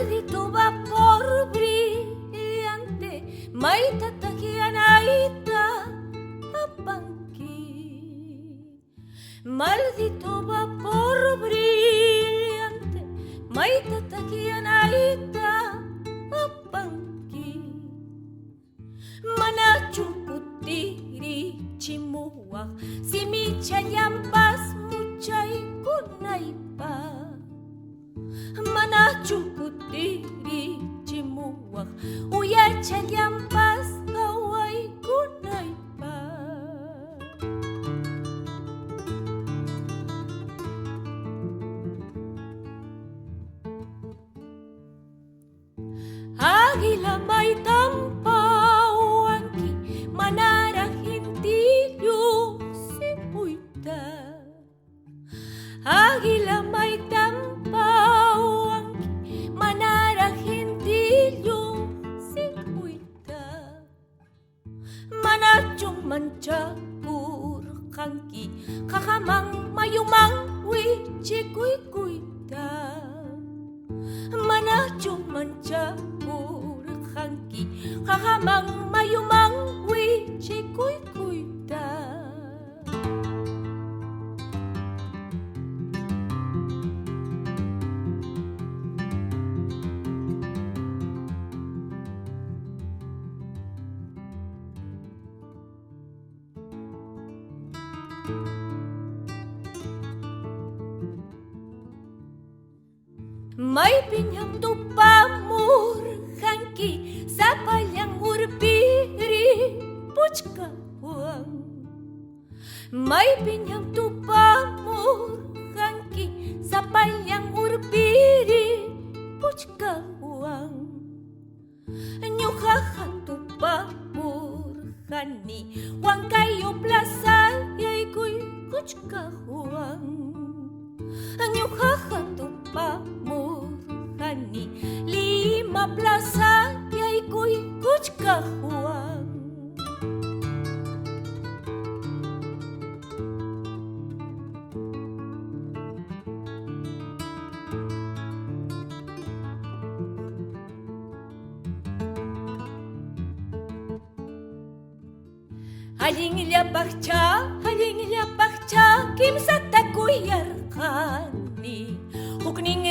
Maldito vapor brillante, maitatakianaita apanki. Maldito vapor brillante, maitatakianaita apanki. Manachukutiri chimua, simichayampas muchay kunaipa. Manachukutiri chimua, uyachayampas kaway kunaipa. Águila may tampawangki, manarahintiyong sipuita. Águila may tampawangki, manarahintiyong sipuita. Manachong manchakur kangki, kakamang mayumang wichikuikuita. Manachong manchakur kangki, kakamang mayumang wichikuikuita. May pinyang tupamur kangki, sa palyang urpiri puchkawang. May pinyang tupamur kangki, sa palyang urpiri puchkawang. Nyukahan tupamur kani, wang kayo plaza yay kuy kuchkawang. Nyukahan tupamur kani, 15 yay kuy kuchkawang. Haling lia bakcha, kim sa takuyar kani. Hukning